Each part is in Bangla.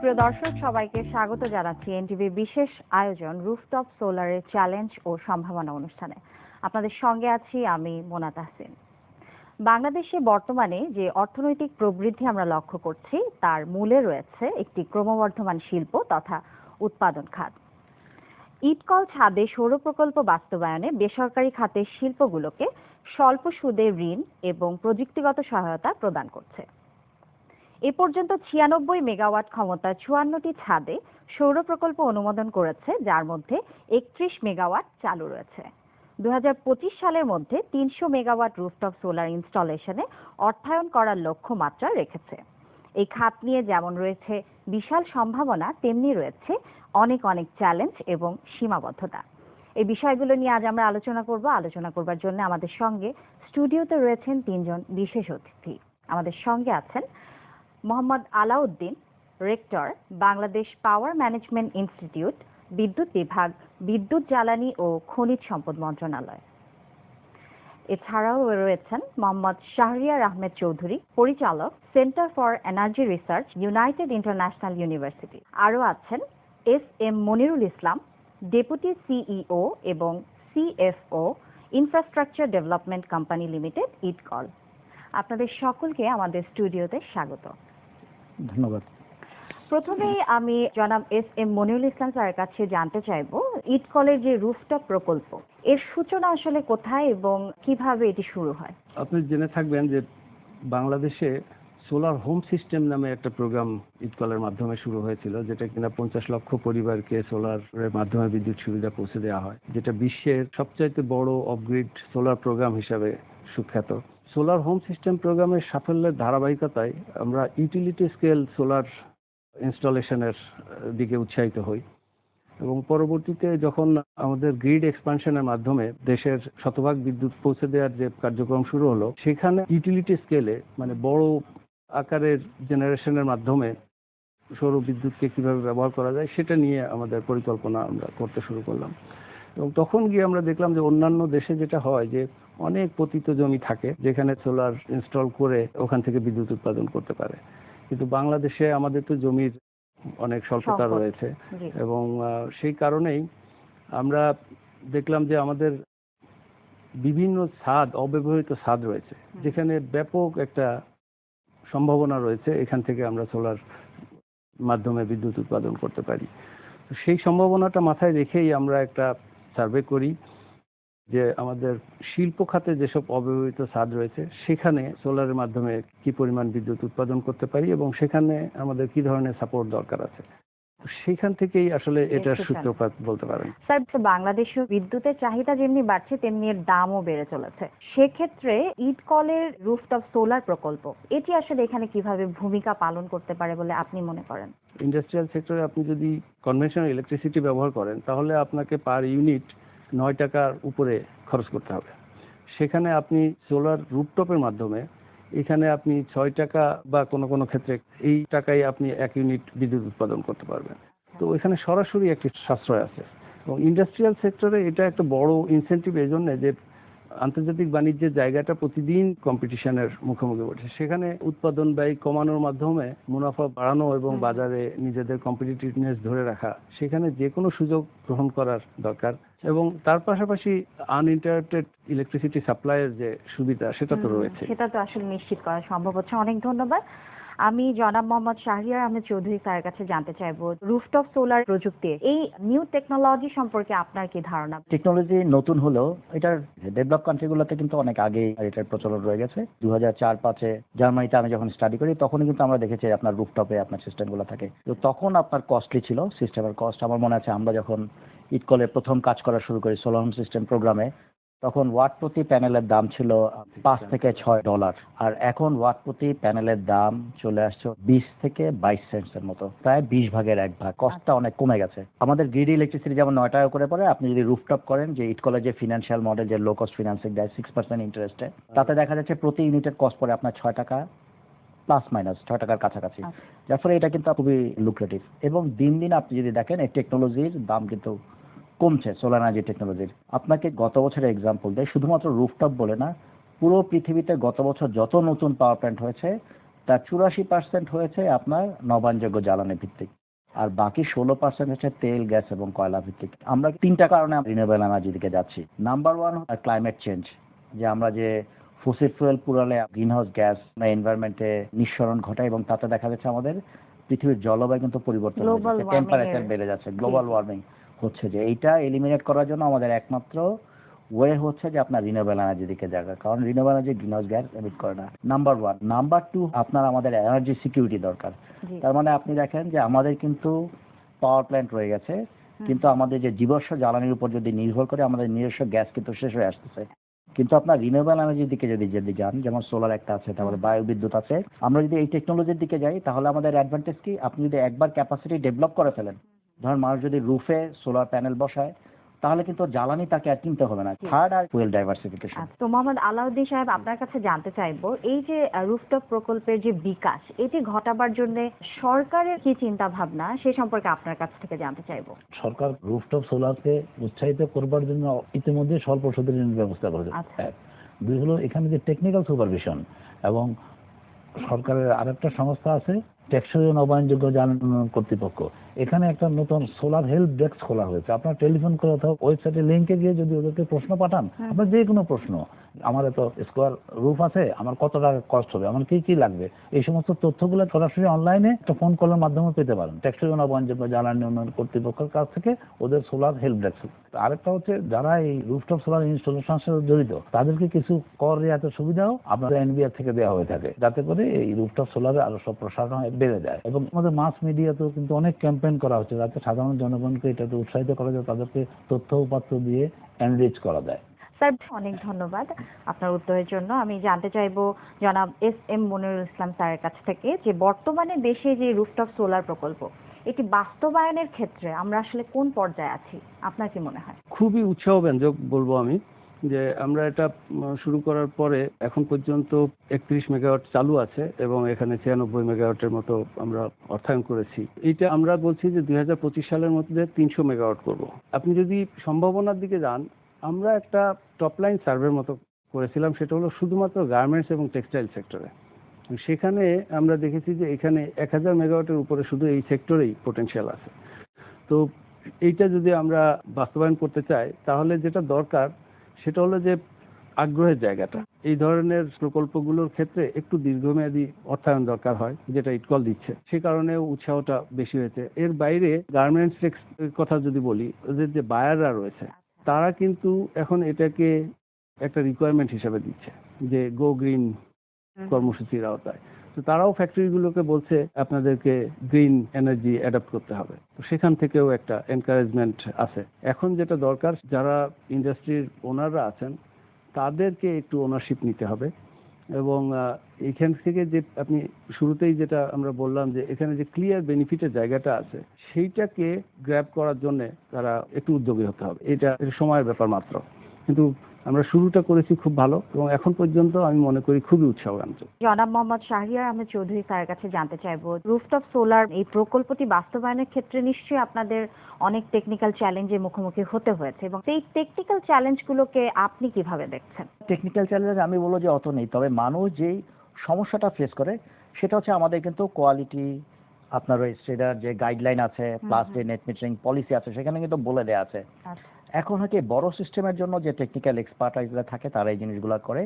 সুপ্রিয় দর্শক, সবাইকে স্বাগত জানাচ্ছি এনটিভির বিশেষ আয়োজন রুফটপ সোলারের চ্যালেঞ্জ ও সম্ভাবনা অনুষ্ঠানে। আপনাদের সঙ্গে আছি আমি মোনা তাহসিন। বাংলাদেশে বর্তমানে যে অর্থনৈতিক প্রবৃদ্ধি আমরা লক্ষ্য করছি তার মূলে রয়েছে একটি ক্রমবর্ধমান শিল্প তথা উৎপাদন খাত। ইটকল ছাদে সৌর প্রকল্প বাস্তবায়নে বেসরকারি খাতের শিল্পগুলোকে স্বল্প সুদে ঋণ এবং প্রযুক্তিগত সহায়তা প্রদান করছে। এ পর্যন্ত 96 মেগাওয়াট ক্ষমতার 54টি ছাদে সৌর প্রকল্প অনুমোদন করেছে, যার মধ্যে 31 মেগাওয়াট চালু রয়েছে। 2025 সালের মধ্যে 300 মেগাওয়াট রুফটপ সোলার ইনস্টলেশনে অর্থায়ন করার লক্ষ্যমাত্রা রেখেছে। এই খাত নিয়ে যেমন রয়েছে বিশাল সম্ভাবনা, তেমনি রয়েছে অনেক চ্যালেঞ্জ এবং সীমাবদ্ধতা। এই বিষয়গুলো নিয়ে আজ আমরা আলোচনা করবার জন্য আমাদের সঙ্গে স্টুডিওতে রয়েছেন তিনজন বিশেষ অতিথি। আমাদের সঙ্গে আছেন Mohammad Alauddin, rector, Bangladesh power management institute, বিদ্যুৎ বিভাগ, বিদ্যুৎ জ্বালানি ও খনিজ সম্পদ মন্ত্রণালয়। এছাড়াও রয়েছেন মোহাম্মদ শাহরিয়ার আহমেদ চৌধুরী, পরিচালক, centre for energy research, United International University. আরও আছেন S M. Monirul Islam, deputy CEO এবং CFO, infrastructure development company limited, ইটকল। আপনাদের সকলকে আমাদের স্টুডিওতে স্বাগত। ধন্যবাদ। প্রথমেই আমি জনাব এস.এম. মনিরুল ইসলাম স্যারের কাছে জানতে চাইব, ইটকলের যে রুফটপ প্রকল্প, এর সূচনা আসলে কোথায় এবং কিভাবে এটি শুরু হয়? আপনি জেনে থাকবেন যে বাংলাদেশে সোলার হোম সিস্টেম নামে একটা প্রোগ্রাম ইটকলের মাধ্যমে শুরু হয়েছিল, যেটা কিনা 50 লক্ষ পরিবারকে সোলারের মাধ্যমে বিদ্যুৎ সুবিধা পৌঁছে দেওয়া হয়, যেটা বিশ্বের সবচাইতে বড় অফগ্রিড সোলার প্রোগ্রাম হিসাবে সুখ্যাত। সোলার হোম সিস্টেম প্রোগ্রামের সাফল্যের ধারাবাহিকতায় আমরা ইউটিলিটি স্কেল সোলার ইনস্টলেশনের দিকে উৎসাহিত হই এবং পরবর্তীতে যখন আমাদের গ্রিড এক্সপানশনের মাধ্যমে দেশের শতভাগ বিদ্যুৎ পৌঁছে দেওয়ার যে কার্যক্রম শুরু হলো, সেখানে ইউটিলিটি স্কেলে মানে বড় আকারের জেনারেশনের মাধ্যমে সৌর বিদ্যুৎকে কিভাবে ব্যবহার করা যায় সেটা নিয়ে আমাদের পরিকল্পনা আমরা করতে শুরু করলাম। এবং তখন গিয়ে আমরা দেখলাম যে অন্যান্য দেশে যেটা হয় যে অনেক পতিত জমি থাকে যেখানে সোলার ইনস্টল করে ওখান থেকে বিদ্যুৎ উৎপাদন করতে পারে, কিন্তু বাংলাদেশে আমাদের তো জমির অনেক স্বল্পতা রয়েছে এবং সেই কারণেই আমরা দেখলাম যে আমাদের বিভিন্ন ছাদ, অব্যবহৃত ছাদ রয়েছে যেখানে ব্যাপক একটা সম্ভাবনা রয়েছে এখান থেকে আমরা সোলার মাধ্যমে বিদ্যুৎ উৎপাদন করতে পারি। সেই সম্ভাবনাটা মাথায় রেখেই আমরা একটা সার্ভে করি যে আমাদের শিল্প খাতে যেসব অব্যবহৃত ছাদ রয়েছে সেখানে সোলারের মাধ্যমে কি পরিমাণ বিদ্যুৎ উৎপাদন করতে পারি এবং সেখানে আমাদের কি ধরনের সাপোর্ট দরকার আছে। সেখান থেকেই আসলে এটার সূত্রপাত বলতে পারেন। স্যার, বাংলাদেশে বিদ্যুতের চাহিদা যেমনি বাড়ছে তেমনি এর দামও বেড়ে চলেছে। সেক্ষেত্রে ইটকলের রুফটপ সোলার প্রকল্প এটি আসলে এখানে কিভাবে ভূমিকা পালন করতে পারে বলে আপনি মনে করেন? ইন্ডাস্ট্রিয়াল সেক্টরে আপনি যদি কনভেনশনাল ইলেকট্রিসিটি ব্যবহার করেন তাহলে আপনাকে পার ইউনিট 9 টাকার উপরে খরচ করতে হবে। সেখানে আপনি সোলার রুফটপের মাধ্যমে এখানে আপনি 6 টাকা বা কোনো ক্ষেত্রে এই টাকায় আপনি 1 ইউনিট বিদ্যুৎ উৎপাদন করতে পারবেন। তো এখানে সরাসরি একটি সাশ্রয় আছে এবং ইন্ডাস্ট্রিয়াল সেক্টরে এটা একটা বড় ইনসেন্টিভ এই জন্য যে আন্তর্জাতিক বাণিজ্যের জায়গাটা প্রতিদিন কম্পিটিশনের মুখোমুখি পড়ছে। সেখানে উৎপাদন ব্যয় কমানোর মাধ্যমে মুনাফা বাড়ানো এবং বাজারে নিজেদের কম্পিটিটিভনেস ধরে রাখা, সেখানে যে কোনো সুযোগ গ্রহণ করার দরকার এবং তার পাশাপাশি আনইন্টারাপ্টেড ইলেকট্রিসিটি সাপ্লাইয়ের যে সুবিধা সেটা তো রয়েছে, সেটা তো আসলে নিশ্চিত করা সম্ভব হচ্ছে। অনেক ধন্যবাদ। আমি জনাব মোহাম্মদ শাহরিয়ার আহমেদ চৌধুরী স্যারের কাছে জানতে চাইবো, রুফটপ সোলার প্রযুক্তি এই নিউ টেকনোলজি সম্পর্কে আপনার কি ধারণা? টেকনোলজি নতুন হলেও এটার ডেভেলপ কান্ট্রিগুলোতে কিন্তু অনেক আগে এটার প্রচলন রয়ে গেছে। 2004-05-এ জার্মানিতে আমি যখন স্টাডি করি তখন কিন্তু আমরা দেখেছি আপনার রুফটপে আপনার সিস্টেমগুলো থাকে। তো তখন আপনার কস্টলি ছিল সিস্টেমের কস্ট। আমার মনে আছে আমরা যখন ইটকলের প্রথম কাজ করা শুরু করি সোলার হোম সিস্টেম প্রোগ্রামে, তখন ওয়াট প্রতি প্যানেলের দাম ছিল $5 থেকে $6, আর এখন ওয়াট প্রতি প্যানেলের দাম চলে আসছে 20 থেকে 22 সেন্টসের মতো, প্রায় 20 ভাগের 1 ভাগ। কস্টটা অনেক কমে গেছে। আমাদের গ্রিড ইলেকট্রিসিটি যেমন 9 টাকা করে পড়ে, আপনি যদি রুফটপ করেন যে ইটকলের যে ফিনান্সিয়াল মডেল যে লো কস্ট ফিনান্সিং দেয় 6% ইন্টারেস্টে, তাতে দেখা যাচ্ছে প্রতি ইউনিটের কস্ট পড়ে আপনার 6 টাকা প্লাস মাইনাস 6 টাকার কাছাকাছি। যার ফলে এটা কিন্তু খুবই লুক্রেটিভ এবং দিন দিন আপনি যদি দেখেন এই টেকনোলজির দাম কিন্তু কমছে। সোলার এনার্জি টেকনোলজির আপনাকে গত বছরের এক্সাম্পল দেয়, শুধুমাত্র রুফটপ বলে না, পুরো পৃথিবীতে গত বছর যত নতুন পাওয়ার প্ল্যান্ট হয়েছে তার 84% হয়েছে আপনার নবায়নযোগ্য জ্বালানি ভিত্তিক, আর বাকি 16% হচ্ছে তেল, গ্যাস এবং কয়লা ভিত্তিক। আমরা 3টা কারণে রিনিউয়েবল এনার্জি দিকে যাচ্ছি। নাম্বার 1 ক্লাইমেট চেঞ্জ, যে আমরা যে ফসিল ফুয়েল পুরালে গ্রিন হাউস গ্যাস এনভায়রনমেন্টে নিঃসরণ ঘটায় এবং তাতে দেখা যাচ্ছে আমাদের পৃথিবীর জলবায়ু কিন্তু পরিবর্তন হচ্ছে, টেম্পারেচার বেড়ে যাচ্ছে, গ্লোবাল ওয়ার্মিং হচ্ছে। যে এইটা এলিমিনেট করার জন্য আমাদের একমাত্র ওয়ে হচ্ছে যে আপনার রিনিউয়েবল এনার্জি দিকে যাওয়া, কারণ renewable energy green house gas emit করে না। নাম্বার 1। নাম্বার 2, আপনার আমাদের এনার্জি সিকিউরিটি দরকার। তার মানে আপনি দেখেন যে আমাদের কিন্তু পাওয়ার প্ল্যান্ট রয়ে গেছে, কিন্তু আমাদের যে জীবাশ্ম জ্বালানির উপর যদি নির্ভর করে আমাদের নিজস্ব গ্যাস কিন্তু শেষ হয়ে আসতেছে। কিন্তু আপনার রিনিউয়েবল এনার্জির দিকে যদি যান, যেমন সোলার একটা আছে, তারপরে বায়ু বিদ্যুৎ আছে, আমরা যদি এই টেকনোলজির দিকে যাই তাহলে আমাদের অ্যাডভান্টেজ কি, আপনি যদি একবার ক্যাপাসিটি ডেভেলপ করে ফেলেন, ধরুন মানুষ যদি রুফে সোলার প্যানেল বসায় তাহলে কিন্তু জ্বালানি তাকে আর কিনতে হবে না। থার্ড আর ফুয়েল ডাইভার্সিফিকেশন। তো মোহাম্মদ আলাউদ্দিন সাহেব, আপনার কাছে জানতে চাইবো, এই যে রুফটপ প্রকল্পের যে বিকাশ, এটি ঘটাবার জন্য সরকারের কি চিন্তা ভাবনা, সে সম্পর্কে আপনার কাছ থেকে জানতে চাইবো। সরকার রুফটপ সোলারকে উৎসাহিত করবার জন্য ইতিমধ্যে স্বল্প সুদের ঋণের ব্যবস্থা করেছে। এক। দুই হলো এখানে যে টেকনিক্যাল সুপারভিশন, এবং সরকারের আরেকটা সংস্থা আছে টেকসই ও নবায়নযোগ্য জ্বালানি উন্নয়ন কর্তৃপক্ষ, এখানে একটা নতুন সোলার হেল্প ডেস্ক খোলা হয়েছে। আপনার টেলিফোন করে অথবা ওয়েবসাইটে লিঙ্কে গিয়ে যদি ওদেরকে প্রশ্ন পাঠান, আপনার যে কোনো প্রশ্ন, আমার এত স্কোয়ার রুফ আছে, আমার কত টাকা কস্ট হবে, আমার কি কি লাগবে, এই সমস্ত তথ্যগুলো সরাসরি অনলাইনে একটা ফোন কলের মাধ্যমে পেতে পারেন টেকসই ও নবায়নযোগ্য জ্বালানি উন্নয়ন কর্তৃপক্ষের কাছ থেকে, ওদের সোলার হেল্প ডেস্ক। আরেকটা হচ্ছে যারা এই রুফটপ সোলার ইনস্টলেশনের সাথে জড়িত তাদেরকে কিছু কর রিয়াতের সুবিধাও আপনাদের এনবিআর থেকে দেওয়া হয়ে থাকে, যাতে করে এই রুফটপ সোলারে আরো সব প্রসারণ বেড়ে যায়। এবং আমাদের মাস মিডিয়াতেও কিন্তু অনেক ক্যাম্পেইন করা হচ্ছে যাতে সাধারণ জনগণকে এটাতে উৎসাহিত করা যায়, তাদেরকে তথ্য উপাত্ত দিয়ে এনরিচ করা যায়। স্যার, অনেক ধন্যবাদ আপনার উত্তরের জন্য। আমি জানতে চাইবো জনাব এস.এম. মনিরুল ইসলাম স্যারের কাছ থেকে, যে বর্তমানে দেশে যে রুফটপ সোলার প্রকল্প, এটি বাস্তবায়নের ক্ষেত্রে আমরা আসলে কোন পর্যায়ে আছি, আপনার কি মনে হয়? খুবই উৎসাহব্যঞ্জক বলবো আমি, যে আমরা এটা শুরু করার পরে এখন পর্যন্ত 31 মেগাওয়াট চালু আছে এবং এখানে 96 মেগাওয়াটের মতো আমরা অর্থায়ন করেছি। এইটা আমরা বলছি যে 2025 সালের মধ্যে 300 মেগাওয়াট করব। আপনি যদি সম্ভাবনার দিকে যান, আমরা একটা টপ লাইন সার্ভের মতো করেছিলাম, সেটা হলো শুধুমাত্র গার্মেন্টস এবং টেক্সটাইল সেক্টরে। সেখানে আমরা দেখেছি যে এখানে 1000 মেগাওয়াটের উপরে শুধু এই সেক্টরেই পোটেনশিয়াল আছে। তো এইটা যদি আমরা বাস্তবায়ন করতে চাই তাহলে যেটা দরকার সেটা হলো যে আগ্রহের জায়গাটা। এই ধরনের প্রকল্পগুলোর ক্ষেত্রে একটু দীর্ঘমেয়াদী অর্থায়ন দরকার হয়, যেটা ইটকল দিচ্ছে, সে কারণে উৎসাহটা বেশি হয়েছে। এর বাইরে গার্মেন্টস কথা যদি বলি, ওদের যে বায়াররা রয়েছে তারা কিন্তু এখন এটাকে একটা রিকোয়ারমেন্ট হিসেবে দিচ্ছে যে গো গ্রিন কর্মসূচির আওতায়। তো তারাও ফ্যাক্টরিগুলোকে বলছে আপনাদেরকে গ্রিন এনার্জি অ্যাডাপ্ট করতে হবে। তো সেখান থেকেও একটা এনকারেজমেন্ট আছে। এখন যেটা দরকার, যারা ইন্ডাস্ট্রির ওনাররা আছেন তাদেরকে একটু ওনারশিপ নিতে হবে, এবং এখান থেকে যে আপনি শুরুতেই যেটা আমরা বললাম যে এখানে যে ক্লিয়ার বেনিফিটের জায়গাটা আছে, সেইটাকে গ্র্যাব করার জন্য তারা একটু উদ্যোগী হতে হবে। এটা সময়ের ব্যাপার মাত্র, কিন্তু আমরা শুরুটা করেছি খুব ভালো এবং এখন পর্যন্ত আমি মনে করি খুবই উৎসাহব্যঞ্জক। জনাব মোহাম্মদ শাহরিয়ার আহমেদ চৌধুরী স্যারের কাছে জানতে চাইবো, রুফটপ সোলার এই প্রকল্পটি বাস্তবায়নের ক্ষেত্রে নিশ্চয়ই আপনাদের অনেক টেকনিক্যাল চ্যালেঞ্জের মুখোমুখি হতে হয়েছে, এবং সেই টেকনিক্যাল চ্যালেঞ্জগুলোকে আপনি কিভাবে দেখছেন? টেকনিক্যাল চ্যালেঞ্জ আমি বলবো যে অত নেই, তবে মানুষ যেই সমস্যাটা ফেস করে সেটা হচ্ছে আমাদের কিন্তু কোয়ালিটি, আপনার ওই স্ট্যান্ডার্ড যে গাইডলাইন আছে, প্লাস যে নেট মিটারিং পলিসি আছে, সেখানে কিন্তু বলে দেওয়া আছে। এখন হয়তো বড় সিস্টেমের জন্য যে টেকনিক্যাল এক্সপার্টাইজরা থাকে তারা এই জিনিসগুলো করে।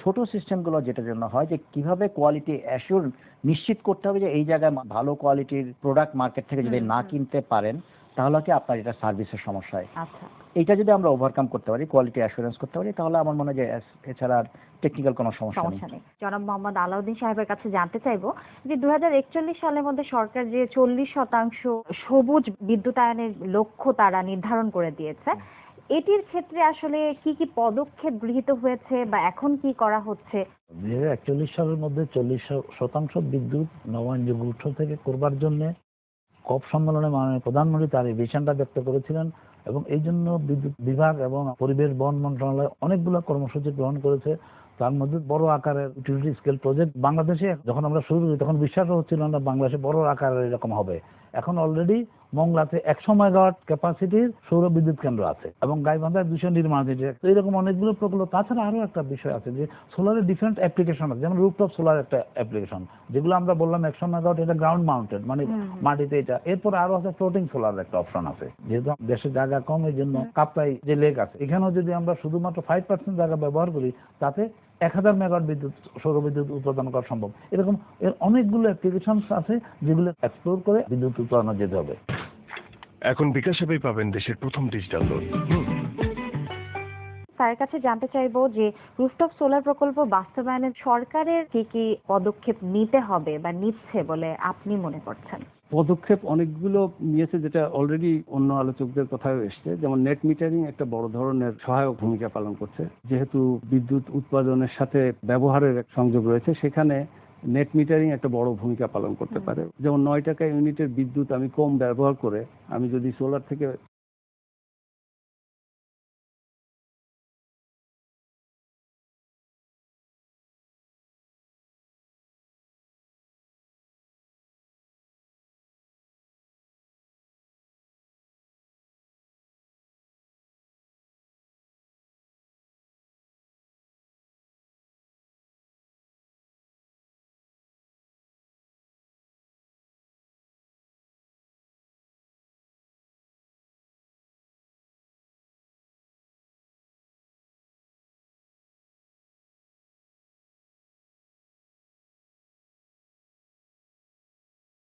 ছোট সিস্টেমগুলো যেটার জন্য হয় যে কিভাবে কোয়ালিটি অ্যাসিওর নিশ্চিত করতে হবে যে এই জায়গায় ভালো কোয়ালিটির প্রোডাক্ট মার্কেট থেকে যদি না কিনতে পারেন তাহলে কি আপনার এটা সার্ভিসের সমস্যা হয়। আচ্ছা, এইটা যদি আমরা ওভারকাম করতে পারি, কোয়ালিটি অ্যাসুরেন্স করতে পারি, তাহলে আমার মনে হয় যে এছাড়া টেকনিক্যাল কোনো সমস্যা নেই। জনাব মোহাম্মদ আলাউদ্দিন সাহেবের কাছে জানতে চাইবো যে 2041 সালের মধ্যে সরকার যে 40% সবুজ বিদ্যুতায়নের লক্ষ্য তারা নির্ধারণ করে দিয়েছে, এটির ক্ষেত্রে আসলে কি কি পদক্ষেপ গৃহীত হয়েছে বা এখন কি করা হচ্ছে? 2041 সালের মধ্যে 40% বিদ্যুৎ নবায়নযোগ্য উৎস থেকে করবার জন্য কপ সম্মেলনে মাননীয় প্রধানমন্ত্রী তার এই ভিশনটা ব্যক্ত করেছিলেন, এবং এই জন্য বিদ্যুৎ বিভাগ এবং পরিবেশ বন মন্ত্রণালয় অনেকগুলো কর্মসূচি গ্রহণ করেছে। তার মধ্যে বড় আকারের ইউটিলিটি স্কেল প্রজেক্ট বাংলাদেশে যখন আমরা শুরু করি তখন বিশ্বাসও হচ্ছিল না বাংলাদেশে বড় আকারের এরকম হবে। এখন অলরেডি মংলাতে 100 মেগাওয়াট ক্যাপাসিটির সৌর বিদ্যুৎ কেন্দ্র আছে এবং গাইবান্ধায় 200 নির্মাণাধীন। তো এরকম অনেকগুলো প্রকল্প। তাছাড়া আরো একটা বিষয় আছে যে সোলারের ডিফারেন্ট অ্যাপ্লিকেশন আছে, যেমন রুফটপ সোলার একটা অ্যাপ্লিকেশন, যেগুলো আমরা বললাম 100 মেগাওয়াট, এটা গ্রাউন্ড মাউন্টেড, মানে মাটিতে এটা। এরপর আরো আছে ফ্লোটিং সোলার একটা অপশন আছে, যেহেতু দেশে জায়গা কম এই জন্য কাপ্তাই যে লেক আছে এখানেও যদি আমরা শুধুমাত্র 5% জায়গা ব্যবহার করি, তাতে 1000 মেগাওয়াট বিদ্যুৎ সৌর বিদ্যুৎ উৎপাদন করা সম্ভব। এরকম এর অনেকগুলো অ্যাপ্লিকেশন আছে যেগুলো এক্সপ্লোর করে বিদ্যুৎ উৎপাদনে যেতে হবে। এখন বিকাশ অ্যাপেই পাবেন দেশের প্রথম ডিজিটাল লোন। স্যারের কাছে জানতে চাইবো যে রুফটপ সোলার প্রকল্প বাস্তবায়নে সরকারের কি কি পদক্ষেপ নিতে হবে বা নিচ্ছে বলে আপনি মনে করছেন? পদক্ষেপ অনেকগুলো নিয়েছে, যেটা অলরেডি অন্য আলোচকদের কথাও এসছে। যেমন নেট মিটারিং একটা বড় ধরনের সহায়ক ভূমিকা পালন করছে। যেহেতু বিদ্যুৎ উৎপাদনের সাথে ব্যবহারের এক সংযোগ রয়েছে, সেখানে নেট মিটারিং একটা বড় ভূমিকা পালন করতে পারে। যেমন 9 টাকা ইউনিটের বিদ্যুৎ আমি কম ব্যবহার করে আমি যদি সোলার থেকে